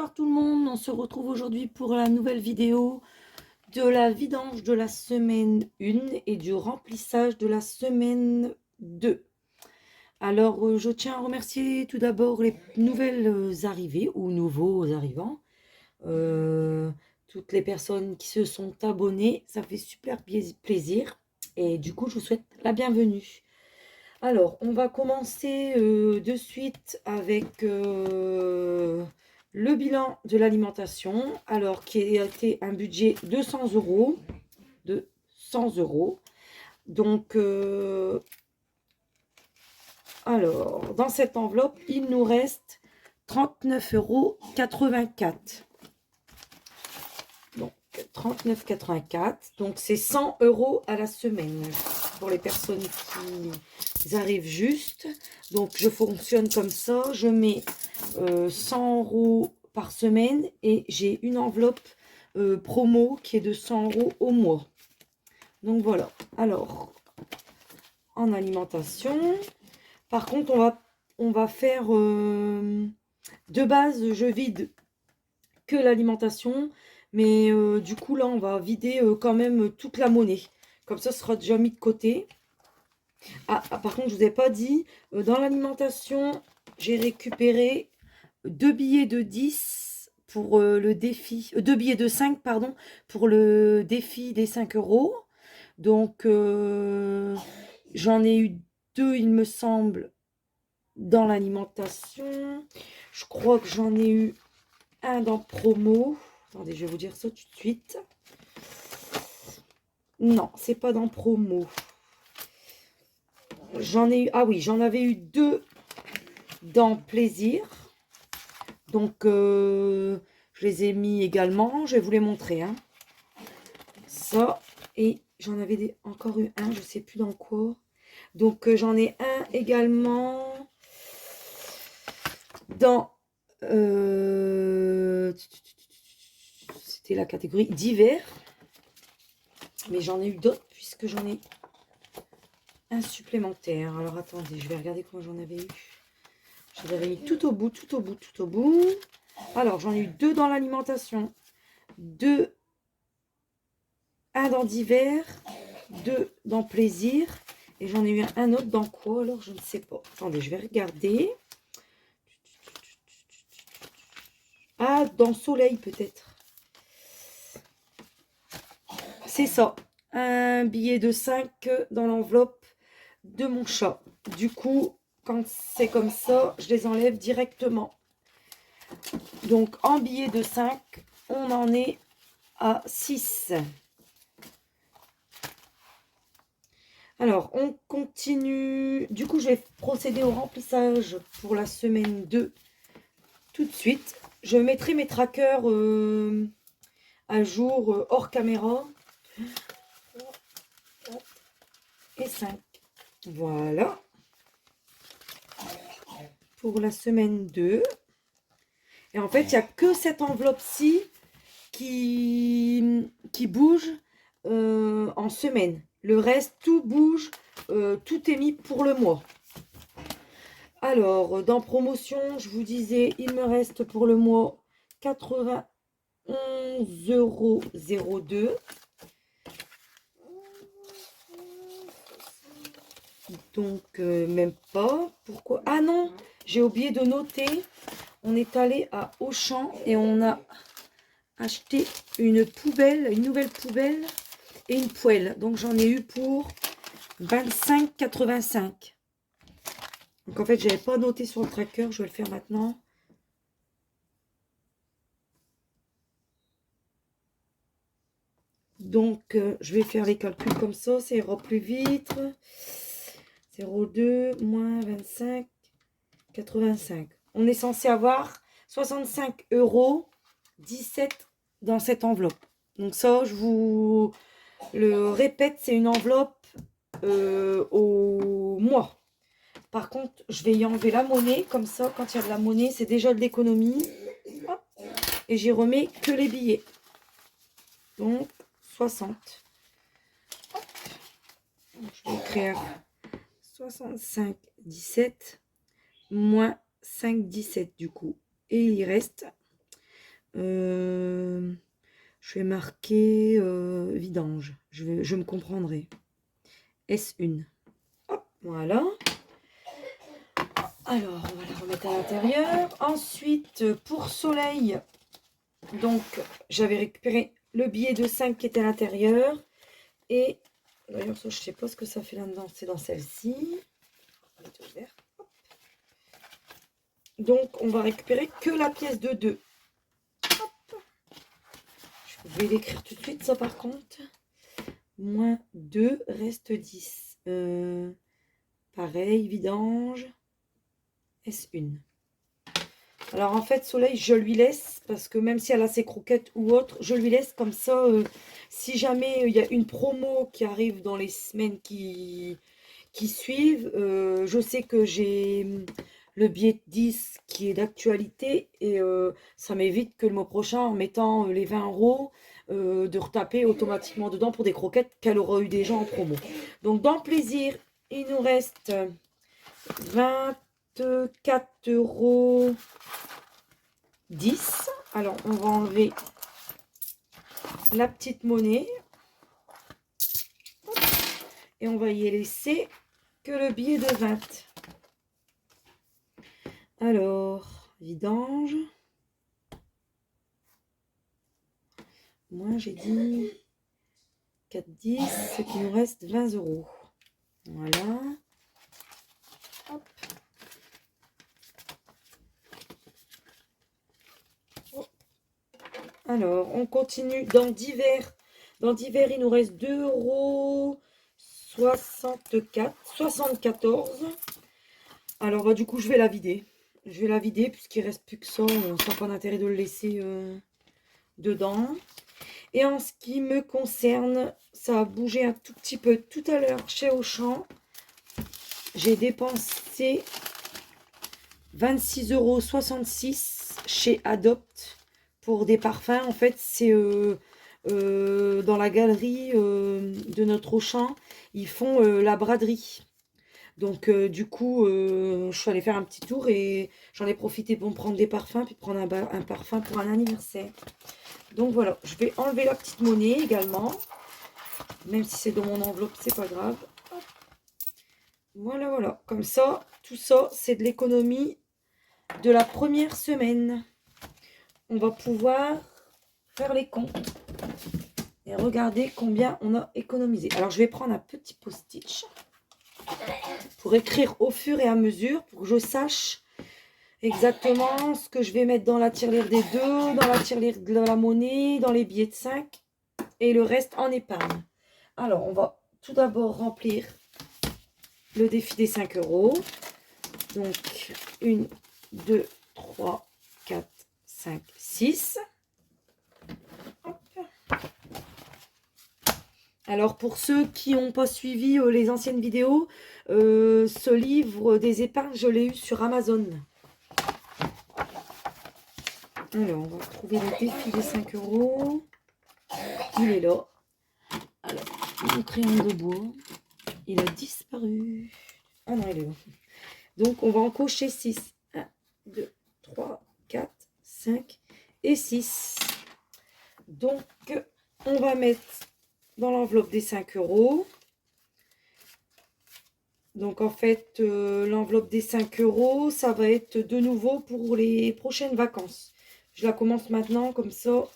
Bonsoir tout le monde, on se retrouve aujourd'hui pour la nouvelle vidéo de la vidange de la semaine 1 et du remplissage de la semaine 2. Alors je tiens à remercier tout d'abord les nouvelles arrivées ou nouveaux arrivants, toutes les personnes qui se sont abonnées, ça fait super plaisir et du coup je vous souhaite la bienvenue. Alors, on va commencer de suite avec le bilan de l'alimentation. Alors, qui a été un budget de 100 euros. De 100 euros. Donc, alors, dans cette enveloppe, il nous reste 39,84 €. Donc, 39,84 €. Donc, c'est 100 euros à la semaine pour les personnes qui arrivent juste. Donc, je fonctionne comme ça. Je mets 100 euros par semaine et j'ai une enveloppe promo qui est de 100 euros au mois. Donc, voilà. Alors, en alimentation, par contre, on va faire de base, je vide que l'alimentation. Mais du coup, là, on va vider quand même toute la monnaie. Comme ça, ce sera déjà mis de côté. Par contre, je ne vous ai pas dit, dans l'alimentation, j'ai récupéré 2 billets de 10 pour le défi. 2 billets de 5, pardon, pour le défi des 5 euros. Donc, j'en ai eu 2, il me semble, dans l'alimentation. Je crois que j'en ai eu un dans promo. Attendez, je vais vous dire ça tout de suite. Non, c'est pas dans promo. J'en ai eu, ah oui, j'en avais eu 2 dans plaisir. Donc, je les ai mis également. Je vais vous les montrer. Hein. Ça, et j'en avais encore eu un, je sais plus dans quoi. Donc, j'en ai un également dans... c'était la catégorie divers. Mais j'en ai eu d'autres puisque j'en ai un supplémentaire. Alors, attendez, je vais regarder comment j'en avais eu. Je les avais mis tout au bout, tout au bout, tout au bout. Alors, j'en ai eu 2 dans l'alimentation. 2, un dans divers. 2 dans plaisir. Et j'en ai eu un autre dans quoi? Alors, je ne sais pas. Attendez, je vais regarder. Ah, dans soleil peut-être. C'est ça. Un billet de 5 dans l'enveloppe de mon chat. Du coup, quand c'est comme ça, je les enlève directement. Donc, en billet de 5, on en est à 6. Alors, on continue. Du coup, je vais procéder au remplissage pour la semaine 2 tout de suite. Je mettrai mes trackers à jour hors caméra. Et 5. Voilà. Pour la semaine 2. Et en fait, il n'y a que cette enveloppe-ci qui bouge en semaine. Le reste, tout bouge, tout est mis pour le mois. Alors, dans promotion, je vous disais, il me reste pour le mois 91,02 €. Donc, même pas. Pourquoi? Ah non, j'ai oublié de noter. On est allé à Auchan et on a acheté une poubelle, une nouvelle poubelle et une poêle. Donc, j'en ai eu pour 25,85 €. Donc, en fait, je n'avais pas noté sur le tracker. Je vais le faire maintenant. Donc, je vais faire les calculs comme ça ira plus vite. 0,2 moins 25,85 €. On est censé avoir 65,17 € dans cette enveloppe. Donc ça, je vous le répète, c'est une enveloppe au mois. Par contre, je vais y enlever la monnaie. Comme ça, quand il y a de la monnaie, c'est déjà de l'économie. Et j'y remets que les billets. Donc, 60. Je vais écrire 65,17 moins 5,17 du coup. Et il reste Je vais marquer vidange. Je me comprendrai. S1. Hop, voilà. Alors, on va la remettre à l'intérieur. Ensuite, pour soleil, donc, j'avais récupéré le billet de 5 qui était à l'intérieur. Et, d'ailleurs, je ne sais pas ce que ça fait là-dedans. C'est dans celle-ci. Donc, on va récupérer que la pièce de 2. Hop. Je vais l'écrire tout de suite, ça, par contre. Moins 2, reste 10. Pareil, vidange. S1. Alors en fait, Soleil, je lui laisse, parce que même si elle a ses croquettes ou autre, je lui laisse comme ça, si jamais il y a une promo qui arrive dans les semaines qui suivent, je sais que j'ai le billet de 10 qui est d'actualité, et ça m'évite que le mois prochain, en mettant les 20 euros, de retaper automatiquement dedans pour des croquettes qu'elle aura eu déjà en promo. Donc dans le plaisir, il nous reste 24,10 €. Alors, on va enlever la petite monnaie. Et on va y laisser que le billet de 20. Alors, vidange. Moi, j'ai dit 4,10, ce qui nous reste 20 €. Voilà. Hop. Alors, on continue dans divers. Dans divers, il nous reste 2,74 €. Alors, bah, du coup, je vais la vider. Je vais la vider puisqu'il ne reste plus que ça. Ça n'a pas d'intérêt de le laisser dedans. Et en ce qui me concerne, ça a bougé un tout petit peu tout à l'heure chez Auchan. J'ai dépensé 26,66 € chez Adopt pour des parfums. En fait, c'est dans la galerie de notre Auchan. Ils font la braderie. Donc, du coup, je suis allée faire un petit tour et j'en ai profité pour me prendre des parfums, puis prendre un parfum pour un anniversaire. Donc, voilà, je vais enlever la petite monnaie également. Même si c'est dans mon enveloppe, c'est pas grave. Hop. Voilà, voilà. Comme ça, tout ça, c'est de l'économie de la première semaine. On va pouvoir faire les comptes et regarder combien on a économisé. Alors, je vais prendre un petit post-it pour écrire au fur et à mesure, pour que je sache exactement ce que je vais mettre dans la tirelire des 2, dans la tirelire de la monnaie, dans les billets de 5 et le reste en épargne. Alors, on va tout d'abord remplir le défi des 5 €. Donc, 1, 2, 3, 4, 5, 6. Hop. Alors, pour ceux qui n'ont pas suivi les anciennes vidéos, ce livre des épargnes, je l'ai eu sur Amazon. Alors, on va retrouver le défi des 5 €. Il est là. Alors, mon crayon de bois, il a disparu. Ah non, il est là. Donc, on va en cocher 6. 1, 2, 3, 4, 5 et 6. Donc, on va mettre dans l'enveloppe des 5 €. Donc, en fait, l'enveloppe des 5 €, ça va être de nouveau pour les prochaines vacances. Je la commence maintenant, comme ça,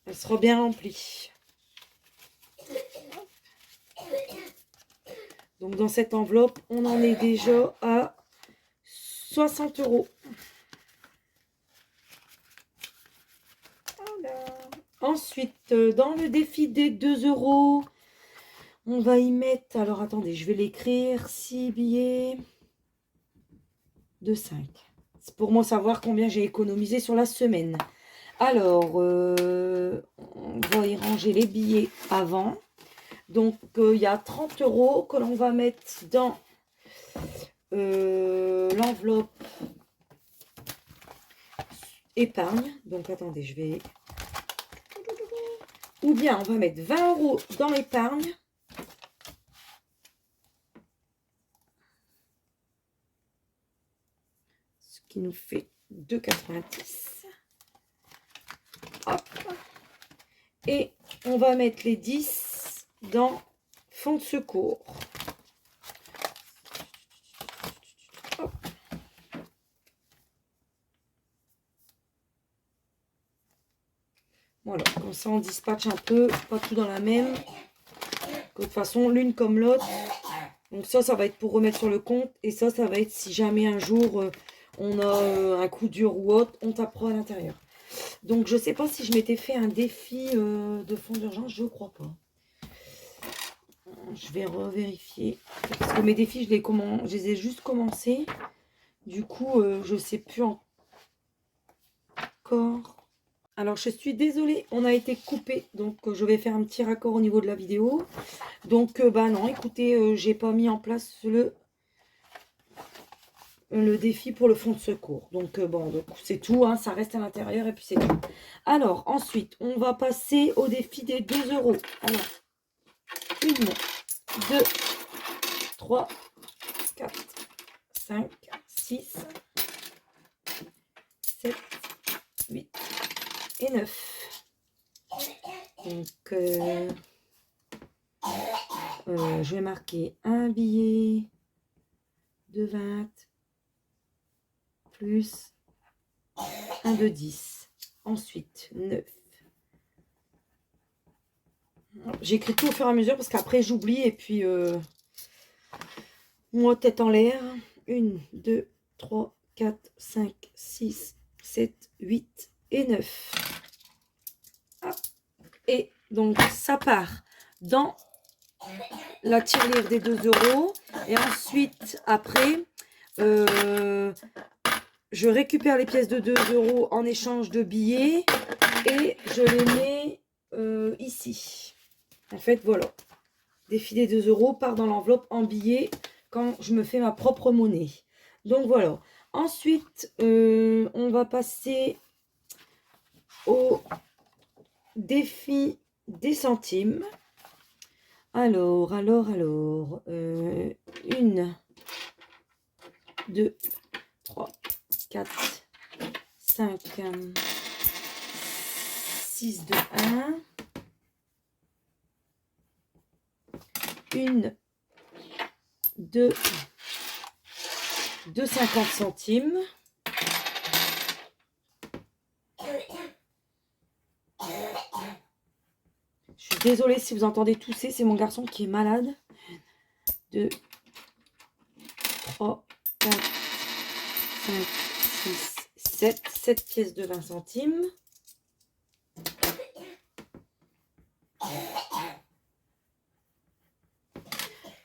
elle sera bien remplie. Donc, dans cette enveloppe, on en est déjà à 60 €. Voilà. Ensuite, dans le défi des 2 €, on va y mettre... Alors, attendez, je vais l'écrire. 6 billets de 5. C'est pour moi savoir combien j'ai économisé sur la semaine. Alors, on va y ranger les billets avant. Donc, il y a 30 € que l'on va mettre dans l'enveloppe épargne. Donc, attendez, je vais... Ou bien, on va mettre 20 € dans l'épargne. Ce qui nous fait 2,90 €. Et on va mettre les 10 dans fond de secours. Hop. Voilà, comme ça on dispatche un peu, pas tout dans la même. De toute façon, l'une comme l'autre. Donc ça va être pour remettre sur le compte. Et ça va être si jamais un jour on a un coup dur ou autre, on tapera à l'intérieur. Donc je sais pas si je m'étais fait un défi de fond d'urgence, je crois pas. Je vais revérifier. Parce que mes défis, je les ai juste commencés. Du coup, je sais plus encore. Alors, je suis désolée, on a été coupé. Donc, je vais faire un petit raccord au niveau de la vidéo. Donc, bah non, écoutez, j'ai pas mis en place le défi pour le fond de secours. Donc, bon, c'est tout, hein, ça reste à l'intérieur et puis c'est tout. Alors, ensuite, on va passer au défi des 2 €. Alors, 1, 2, 3, 4, 5, 6, 7, 8 et 9. Donc, je vais marquer un billet de 20 plus un de 10. Ensuite, 9. J'écris tout au fur et à mesure parce qu'après j'oublie et puis moi tête en l'air. 1, 2, 3, 4, 5, 6, 7, 8 et 9. Ah. Et donc ça part dans la tirelire des 2 € et ensuite après je récupère les pièces de 2 € en échange de billets et je les mets ici. En fait, voilà. Défi des 2 € part dans l'enveloppe en billets quand je me fais ma propre monnaie. Donc voilà. Ensuite, on va passer au défi des centimes. Alors. 1, 2, 3, 4, 5, 6 de 1. 1, 2, de 50 centimes. Je suis désolée si vous entendez tousser, c'est mon garçon qui est malade. 2, 3, 4, 5, 6, 7. 7 pièces de 20 centimes.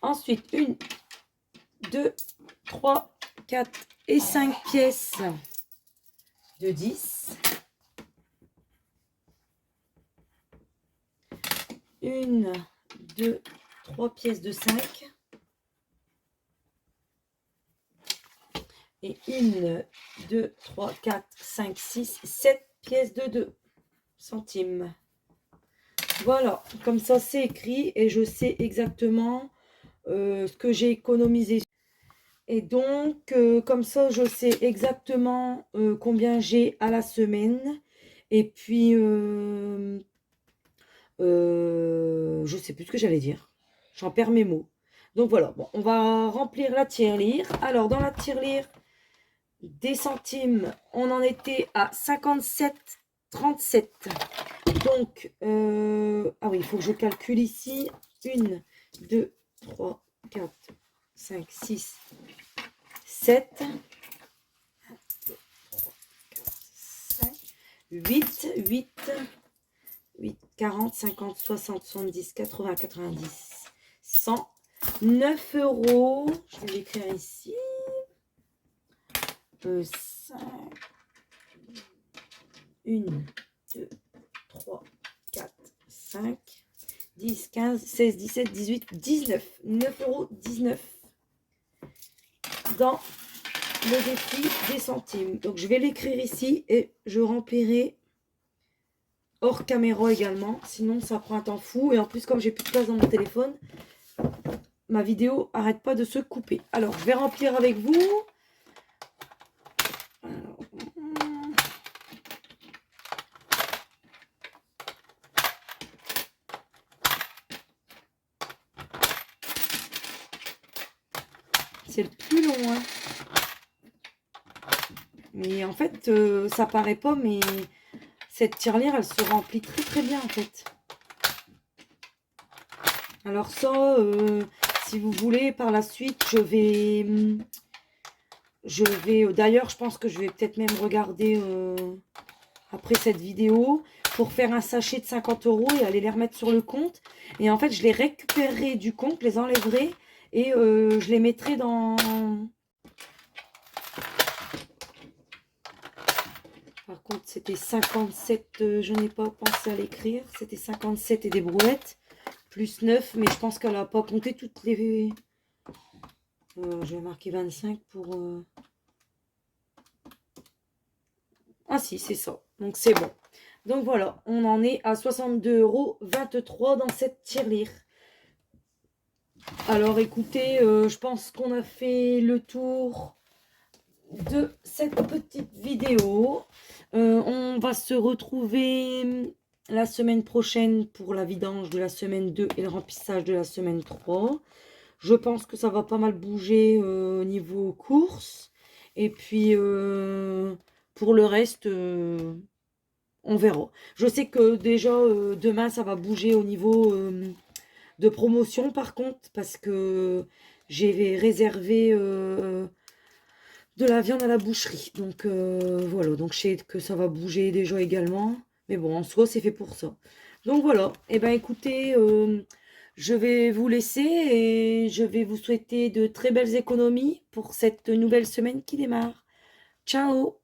Ensuite, 1, 2, 3, 4 et 5 pièces de 10. 1, 2, 3 pièces de 5. Et 1, 2, 3, 4, 5, 6, 7 pièces de 2 centimes. Voilà, comme ça c'est écrit et je sais exactement ce que j'ai économisé. Et donc, comme ça, je sais exactement combien j'ai à la semaine. Et puis, je sais plus ce que j'allais dire. J'en perds mes mots. Donc voilà, bon, on va remplir la tirelire. Alors, dans la tirelire des centimes, on en était à 57,37. Donc, ah oui, il faut que je calcule ici. 1, 2, 3, 4, 5, 6, 7, 8, 40, 50, 60, 70, 80, 90, 100, 9 €. Je vais l'écrire ici. 5, 1, 2, 3, 4, 5, 10, 15, 16, 17, 18, 19. 9,19 € dans le défi des centimes. Donc, je vais l'écrire ici et je remplirai hors caméra également. Sinon, ça prend un temps fou. Et en plus, comme j'ai plus de place dans mon téléphone, ma vidéo arrête pas de se couper. Alors, je vais remplir avec vous. Alors, C'est le plus long, hein. Mais en fait, ça paraît pas, mais cette tirelire, elle se remplit très très bien en fait. Alors ça, si vous voulez, par la suite, d'ailleurs, je pense que je vais peut-être même regarder après cette vidéo pour faire un sachet de 50 € et aller les remettre sur le compte. Et en fait, je les récupérerai du compte, les enlèverai et je les mettrai dans... Par contre, c'était 57, je n'ai pas pensé à l'écrire. C'était 57 et des brouettes, plus 9, mais je pense qu'elle n'a pas compté toutes les... je vais marquer 25 pour... Ah si, c'est ça. Donc c'est bon. Donc voilà, on en est à 62,23 € dans cette tirelire. Alors écoutez, je pense qu'on a fait le tour de cette petite vidéo. On va se retrouver la semaine prochaine pour la vidange de la semaine 2 et le remplissage de la semaine 3. Je pense que ça va pas mal bouger au niveau course. Et puis pour le reste, on verra. Je sais que déjà demain ça va bouger au niveau de promotion par contre, parce que j'ai réservé de la viande à la boucherie. Donc voilà, donc je sais que ça va bouger déjà également. Mais bon, en soi, c'est fait pour ça. Donc voilà, et ben écoutez, je vais vous laisser et je vais vous souhaiter de très belles économies pour cette nouvelle semaine qui démarre. Ciao!